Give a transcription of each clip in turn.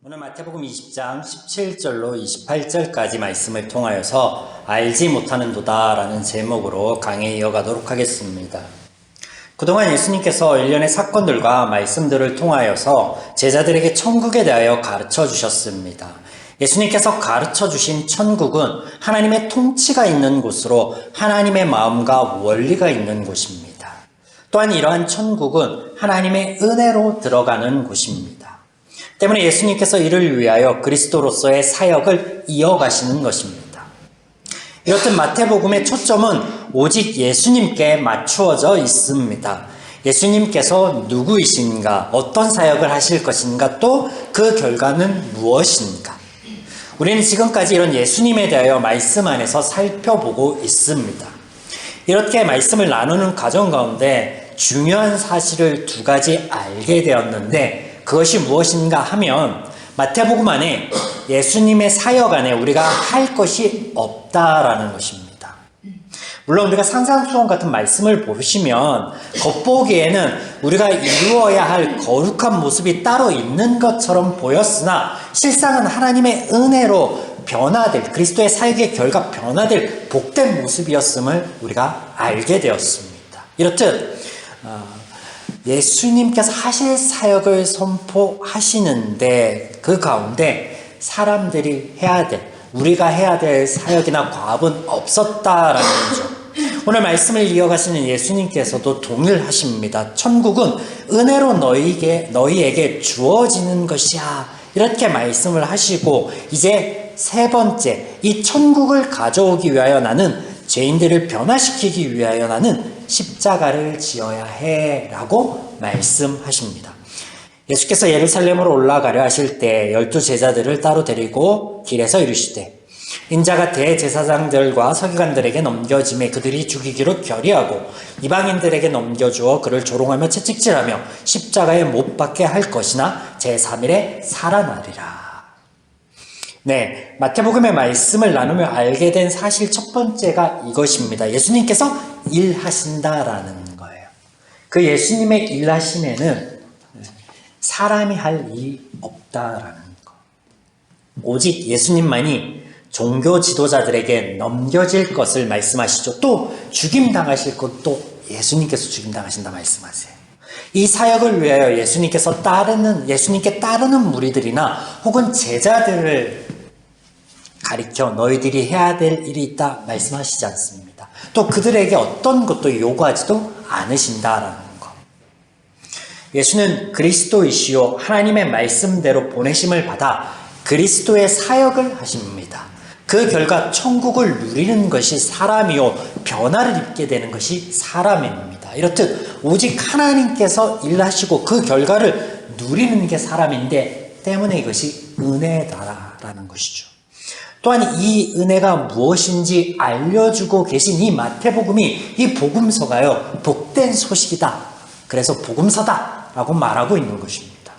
오늘 마태복음 20장 17절로 28절까지 말씀을 통하여서 알지 못하는도다 라는 제목으로 강의 이어가도록 하겠습니다. 그동안 예수님께서 일련의 사건들과 말씀들을 통하여서 제자들에게 천국에 대하여 가르쳐 주셨습니다. 예수님께서 가르쳐 주신 천국은 하나님의 통치가 있는 곳으로 하나님의 마음과 원리가 있는 곳입니다. 또한 이러한 천국은 하나님의 은혜로 들어가는 곳입니다. 때문에 예수님께서 이를 위하여 그리스도로서의 사역을 이어가시는 것입니다. 이렇듯 마태복음의 초점은 오직 예수님께 맞추어져 있습니다. 예수님께서 누구이신가, 어떤 사역을 하실 것인가, 또 그 결과는 무엇인가. 우리는 지금까지 이런 예수님에 대하여 말씀 안에서 살펴보고 있습니다. 이렇게 말씀을 나누는 과정 가운데 중요한 사실을 두 가지 알게 되었는데, 그것이 무엇인가 하면 마태복음 안에 예수님의 사역 안에 우리가 할 것이 없다라는 것입니다. 물론 우리가 산상수훈 같은 말씀을 보시면 겉보기에는 우리가 이루어야 할 거룩한 모습이 따로 있는 것처럼 보였으나 실상은 하나님의 은혜로 변화될, 그리스도의 사역의 결과 변화될 복된 모습이었음을 우리가 알게 되었습니다. 이렇듯 예수님께서 하실 사역을 선포하시는데 그 가운데 사람들이 해야 될, 우리가 해야 될 사역이나 과업은 없었다라는 거죠. 오늘 말씀을 이어가시는 예수님께서도 동일하십니다. 천국은 은혜로 너희에게 주어지는 것이야, 이렇게 말씀을 하시고, 이제 세 번째, 이 천국을 가져오기 위하여 나는, 죄인들을 변화시키기 위하여 나는 십자가를 지어야 해 라고 말씀하십니다. 예수께서 예루살렘으로 올라가려 하실 때 12 제자들을 따로 데리고 길에서 이르시되, 인자가 대제사장들과 서기관들에게 넘겨짐에 그들이 죽이기로 결의하고 이방인들에게 넘겨주어 그를 조롱하며 채찍질하며 십자가에 못 박게 할 것이나 제3일에 살아나리라. 네, 마태복음의 말씀을 나누며 알게 된 사실 첫 번째가 이것입니다. 예수님께서 일하신다라는 거예요. 그 예수님의 일하심에는 사람이 할 일이 없다라는 거. 오직 예수님만이 종교 지도자들에게 넘겨질 것을 말씀하시죠. 또 죽임당하실 것도 예수님께서 죽임당하신다 말씀하세요. 이 사역을 위하여 예수님께 따르는 무리들이나 혹은 제자들을 가리켜 너희들이 해야 될 일이 있다 말씀하시지 않습니다. 또 그들에게 어떤 것도 요구하지도 않으신다라는 것. 예수는 그리스도이시요 하나님의 말씀대로 보내심을 받아 그리스도의 사역을 하십니다. 그 결과 천국을 누리는 것이 사람이요 변화를 입게 되는 것이 사람입니다. 이렇듯 오직 하나님께서 일하시고 그 결과를 누리는 게 사람인데 때문에 이것이 은혜다라는 것이죠. 또한 이 은혜가 무엇인지 알려주고 계신 이 마태복음이, 이 복음서가요, 복된 소식이다, 그래서 복음서다 라고 말하고 있는 것입니다.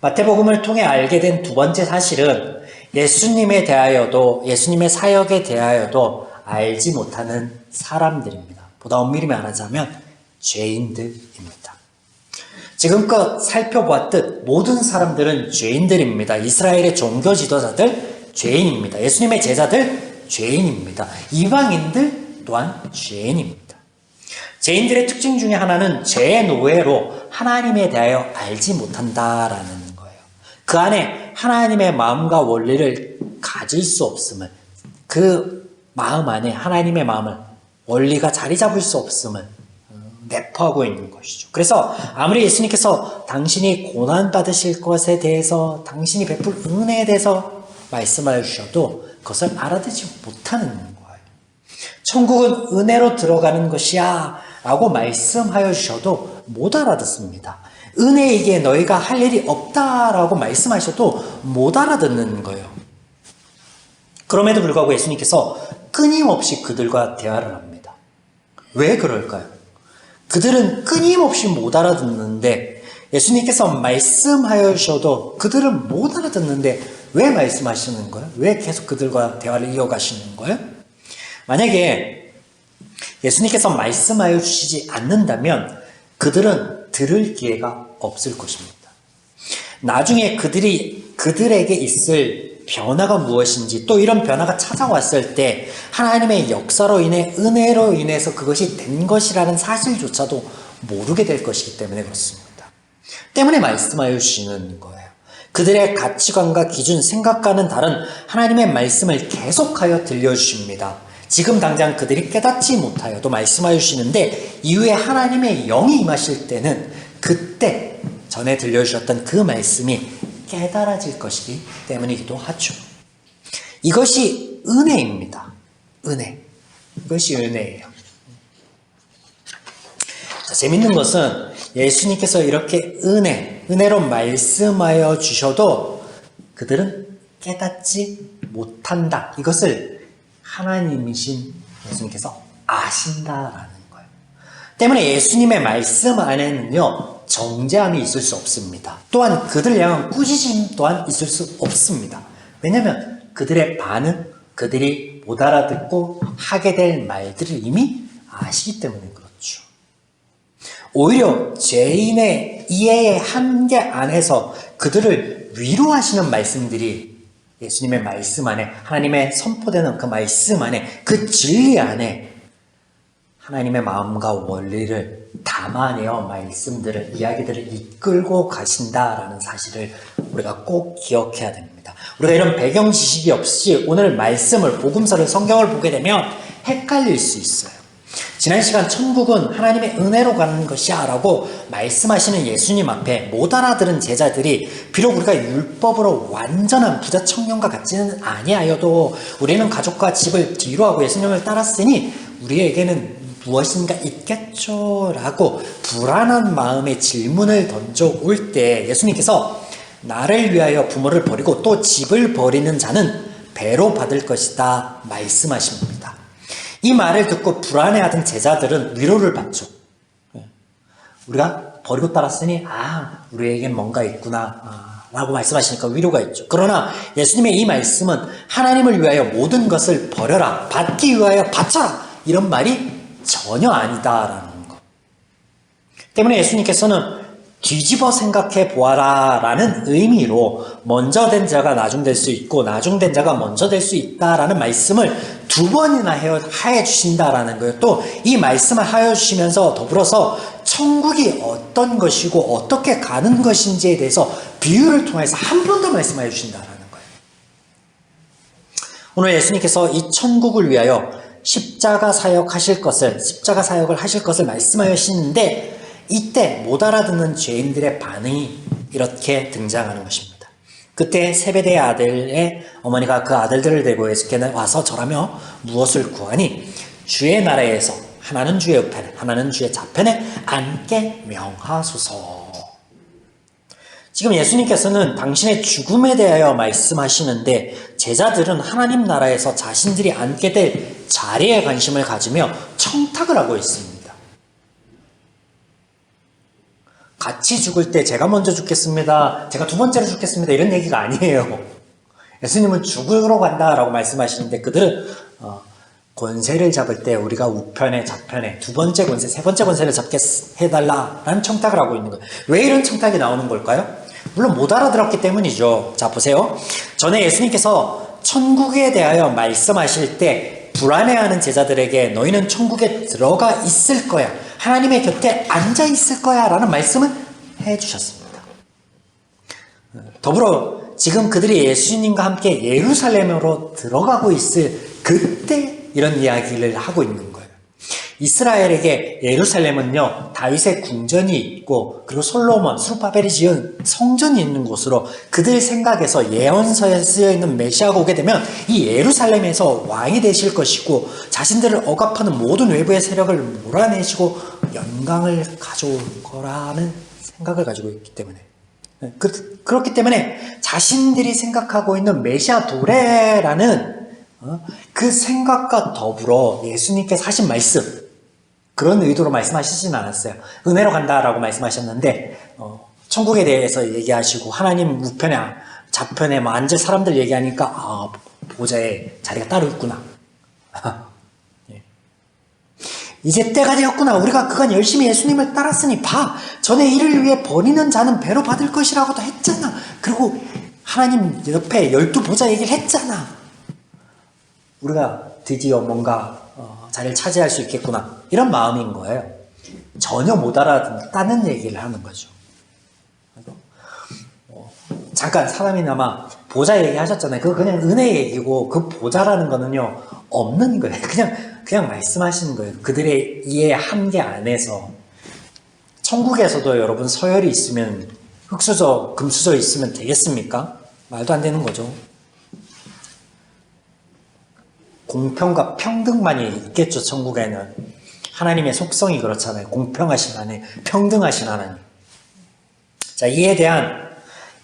마태복음을 통해 알게 된 두 번째 사실은 예수님에 대하여도, 예수님의 사역에 대하여도 알지 못하는 사람들입니다. 보다 엄밀히 말하자면 죄인들입니다. 지금껏 살펴보았듯 모든 사람들은 죄인들입니다. 이스라엘의 종교 지도자들 죄인입니다. 예수님의 제자들 죄인입니다. 이방인들 또한 죄인입니다. 죄인들의 특징 중에 하나는 죄의 노예로 하나님에 대하여 알지 못한다라는 거예요. 그 안에 하나님의 마음과 원리를 가질 수 없음을, 그 마음 안에 하나님의 마음을, 원리가 자리 잡을 수 없음을 내포하고 있는 것이죠. 그래서 아무리 예수님께서 당신이 고난받으실 것에 대해서, 당신이 베풀 은혜에 대해서 말씀하여 주셔도 그것을 알아듣지 못하는 거예요. 천국은 은혜로 들어가는 것이야 라고 말씀하여 주셔도 못 알아듣습니다. 은혜이기에 너희가 할 일이 없다라고 말씀하셔도 못 알아듣는 거예요. 그럼에도 불구하고 예수님께서 끊임없이 그들과 대화를 합니다. 왜 그럴까요? 그들은 끊임없이 못 알아듣는데, 예수님께서 말씀하여 주셔도 그들은 못 알아듣는데 왜 말씀하시는 거예요? 왜 계속 그들과 대화를 이어가시는 거예요? 만약에 예수님께서 말씀하여 주시지 않는다면 그들은 들을 기회가 없을 것입니다. 나중에 그들에게 있을 변화가 무엇인지, 또 이런 변화가 찾아왔을 때 하나님의 역사로 인해, 은혜로 인해서 그것이 된 것이라는 사실조차도 모르게 될 것이기 때문에 그렇습니다. 때문에 말씀하여 주시는 거예요. 그들의 가치관과 기준, 생각과는 다른 하나님의 말씀을 계속하여 들려주십니다. 지금 당장 그들이 깨닫지 못하여도 말씀하여 주시는데, 이후에 하나님의 영이 임하실 때는 그때 전에 들려주셨던 그 말씀이 깨달아질 것이기 때문이기도 하죠. 이것이 은혜입니다. 은혜. 이것이 은혜예요. 자, 재밌는 것은 예수님께서 이렇게 은혜로 말씀하여 주셔도 그들은 깨닫지 못한다. 이것을 하나님이신 예수님께서 아신다라는 거예요. 때문에 예수님의 말씀 안에는요, 정죄함이 있을 수 없습니다. 또한 그들 향한 꾸짖음 또한 있을 수 없습니다. 왜냐하면 그들의 반응, 그들이 못 알아듣고 하게 될 말들을 이미 아시기 때문에 그렇죠. 오히려 죄인의 이해의 한계 안에서 그들을 위로하시는 말씀들이 예수님의 말씀 안에, 하나님의 선포되는 그 말씀 안에, 그 진리 안에 하나님의 마음과 원리를 담아내어 말씀들을, 이야기들을 이끌고 가신다라는 사실을 우리가 꼭 기억해야 됩니다. 우리가 이런 배경 지식이 없이 오늘 말씀을, 복음서를, 성경을 보게 되면 헷갈릴 수 있어요. 지난 시간 천국은 하나님의 은혜로 가는 것이야 라고 말씀하시는 예수님 앞에 못 알아들은 제자들이, 비록 우리가 율법으로 완전한 부자 청년과 같지는 아니하여도 우리는 가족과 집을 뒤로하고 예수님을 따랐으니 우리에게는 무엇인가 있겠죠 라고 불안한 마음의 질문을 던져올 때 예수님께서 나를 위하여 부모를 버리고 또 집을 버리는 자는 배로 받을 것이다 말씀하십니다. 이 말을 듣고 불안해하던 제자들은 위로를 받죠. 우리가 버리고 따랐으니 우리에겐 뭔가 있구나 라고 말씀하시니까 위로가 있죠. 그러나 예수님의 이 말씀은 하나님을 위하여 모든 것을 버려라, 받기 위하여 바쳐라, 이런 말이 전혀 아니다라는 것 때문에 예수님께서는 뒤집어 생각해 보아라 라는 의미로 먼저 된 자가 나중 될 수 있고 나중 된 자가 먼저 될 수 있다라는 말씀을 두 번이나 하여 주신다라는 거예요. 또 이 말씀을 하여 주시면서 더불어서 천국이 어떤 것이고 어떻게 가는 것인지에 대해서 비유를 통해서 한 번 더 말씀하여 주신다라는 거예요. 오늘 예수님께서 이 천국을 위하여 십자가 사역을 하실 것을 말씀하시는데, 이때 못 알아듣는 죄인들의 반응이 이렇게 등장하는 것입니다. 그때 세베대의 아들의 어머니가 그 아들들을 데리고 예수께 와서 절하며 무엇을 구하니 주의 나라에서 하나는 주의 우편에 하나는 주의 좌편에 앉게 명하소서. 지금 예수님께서는 당신의 죽음에 대하여 말씀하시는데, 제자들은 하나님 나라에서 자신들이 앉게 될 자리에 관심을 가지며 청탁을 하고 있습니다. 같이 죽을 때 제가 먼저 죽겠습니다, 제가 두 번째로 죽겠습니다, 이런 얘기가 아니에요. 예수님은 죽으러 간다라고 말씀하시는데, 그들은 권세를 잡을 때 우리가 우편에 좌편에 두 번째 권세, 세 번째 권세를 잡게 해달라라는 청탁을 하고 있는 거예요. 왜 이런 청탁이 나오는 걸까요? 물론 못 알아들었기 때문이죠. 자, 보세요. 전에 예수님께서 천국에 대하여 말씀하실 때 불안해하는 제자들에게 너희는 천국에 들어가 있을 거야, 하나님의 곁에 앉아 있을 거야 라는 말씀을 해주셨습니다. 더불어 지금 그들이 예수님과 함께 예루살렘으로 들어가고 있을 그때 이런 이야기를 하고 있는 거예요. 이스라엘에게 예루살렘은요, 다윗의 궁전이 있고 그리고 솔로몬, 스룹바벨이 지은 성전이 있는 곳으로, 그들 생각에서 예언서에 쓰여있는 메시아가 오게 되면 이 예루살렘에서 왕이 되실 것이고 자신들을 억압하는 모든 외부의 세력을 몰아내시고 영광을 가져올 거라는 생각을 가지고 있기 때문에, 그렇기 때문에 자신들이 생각하고 있는 메시아 도래라는 그 생각과 더불어 예수님께서 하신 말씀, 그런 의도로 말씀하시진 않았어요. 은혜로 간다라고 말씀하셨는데, 천국에 대해서 얘기하시고 하나님 우편에 좌편에 앉을 사람들 얘기하니까 보좌에 자리가 따로 있구나. 이제 때가 되었구나. 우리가 그간 열심히 예수님을 따랐으니 봐. 전에 이를 위해 버리는 자는 배로 받을 것이라고도 했잖아. 그리고 하나님 옆에 12보좌 얘기를 했잖아. 우리가 드디어 뭔가 자리를 차지할 수 있겠구나. 이런 마음인 거예요. 전혀 못 알아듣다는 얘기를 하는 거죠. 잠깐 사람이나마 보좌 얘기하셨잖아요. 그거 그냥 은혜 얘기고 그 보좌라는 거는요 없는 거예요. 그냥 말씀하시는 거예요. 그들의 이해 한계 안에서. 천국에서도 여러분 서열이 있으면 흙수저 금수저 있으면 되겠습니까? 말도 안 되는 거죠. 공평과 평등만이 있겠죠. 천국에는 하나님의 속성이 그렇잖아요. 공평하신 하나님, 평등하신 하나님. 자, 이에 대한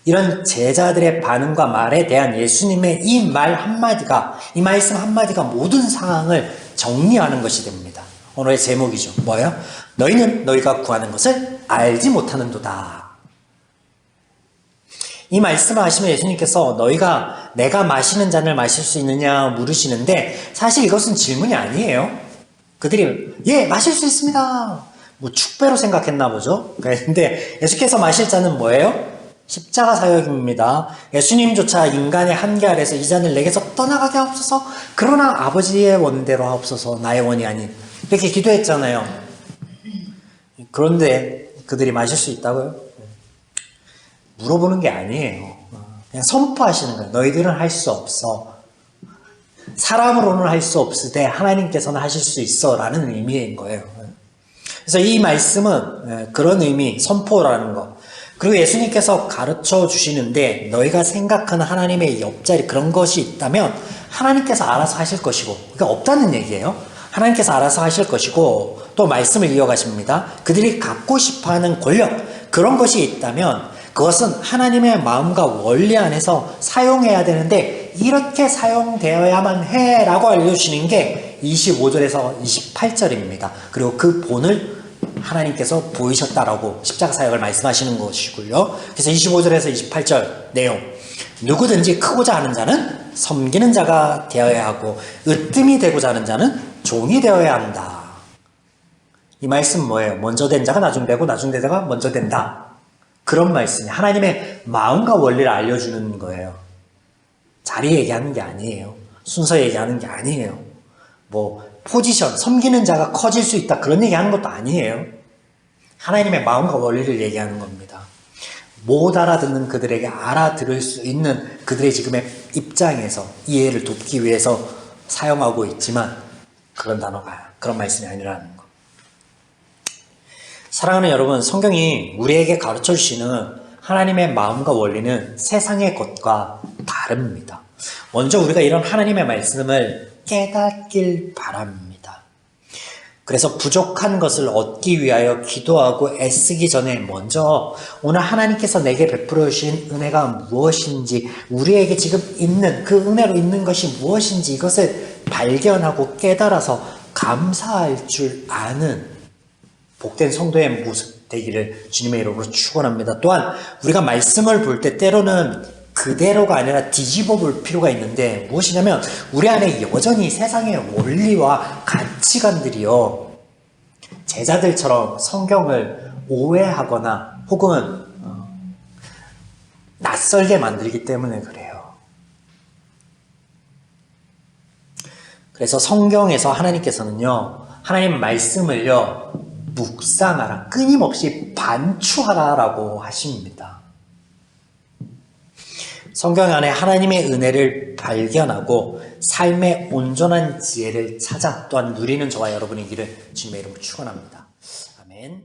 이런 제자들의 반응과 말에 대한 예수님의 이 말 한마디가, 이 말씀 한마디가 모든 상황을 정리하는 것이 됩니다. 오늘의 제목이죠. 뭐예요? 너희는 너희가 구하는 것을 알지 못하는도다. 이 말씀을 하시면 예수님께서 너희가 내가 마시는 잔을 마실 수 있느냐 물으시는데 사실 이것은 질문이 아니에요. 그들이 예 마실 수 있습니다. 뭐 축배로 생각했나 보죠. 그런데 예수께서 마실 잔은 뭐예요? 십자가 사역입니다. 예수님조차 인간의 한계 아래서 이 잔을 내게서 떠나가게 하옵소서. 그러나 아버지의 원대로 하옵소서 나의 원이 아닌. 이렇게 기도했잖아요. 그런데 그들이 마실 수 있다고요? 물어보는 게 아니에요. 그냥 선포하시는 거예요. 너희들은 할 수 없어. 사람으로는 할 수 없으되 하나님께서는 하실 수 있어 라는 의미인 거예요. 그래서 이 말씀은 그런 의미, 선포라는 거. 그리고 예수님께서 가르쳐 주시는데 너희가 생각하는 하나님의 옆자리 그런 것이 있다면 하나님께서 알아서 하실 것이고 그게 없다는 얘기예요. 하나님께서 알아서 하실 것이고 또 말씀을 이어가십니다. 그들이 갖고 싶어하는 권력 그런 것이 있다면 그것은 하나님의 마음과 원리 안에서 사용해야 되는데 이렇게 사용되어야만 해 라고 알려주시는 게 25절에서 28절입니다. 그리고 그 본을 하나님께서 보이셨다라고 십자가 사역을 말씀하시는 것이고요. 그래서 25절에서 28절 내용 누구든지 크고자 하는 자는 섬기는 자가 되어야 하고 으뜸이 되고자 하는 자는 종이 되어야 한다. 이 말씀 뭐예요? 먼저 된 자가 나중 되고 나중 된 자가 먼저 된다. 그런 말씀이 하나님의 마음과 원리를 알려주는 거예요. 자리 얘기하는 게 아니에요. 순서 얘기하는 게 아니에요. 뭐 포지션, 섬기는 자가 커질 수 있다 그런 얘기하는 것도 아니에요. 하나님의 마음과 원리를 얘기하는 겁니다. 못 알아듣는 그들에게 알아들을 수 있는 그들의 지금의 입장에서 이해를 돕기 위해서 사용하고 있지만 그런 단어가 그런 말씀이 아니라는 거. 사랑하는 여러분, 성경이 우리에게 가르쳐 주시는 하나님의 마음과 원리는 세상의 것과 다릅니다. 먼저 우리가 이런 하나님의 말씀을 깨닫길 바랍니다. 그래서 부족한 것을 얻기 위하여 기도하고 애쓰기 전에 먼저 오늘 하나님께서 내게 베풀어 주신 은혜가 무엇인지 우리에게 지금 있는 그 은혜로 있는 것이 무엇인지 이것을 발견하고 깨달아서 감사할 줄 아는 복된 성도의 모습 되기를 주님의 이름으로 축원합니다. 또한 우리가 말씀을 볼 때 때로는 그대로가 아니라 뒤집어 볼 필요가 있는데 무엇이냐면 우리 안에 여전히 세상의 원리와 가치관들이요 제자들처럼 성경을 오해하거나 혹은 낯설게 만들기 때문에 그래요. 그래서 성경에서 하나님께서는요 하나님 말씀을요 묵상하라, 끊임없이 반추하라라고 하십니다. 성경 안에 하나님의 은혜를 발견하고 삶의 온전한 지혜를 찾아 또한 누리는 저와 여러분이기를 주님의 이름으로 축원합니다. 아멘.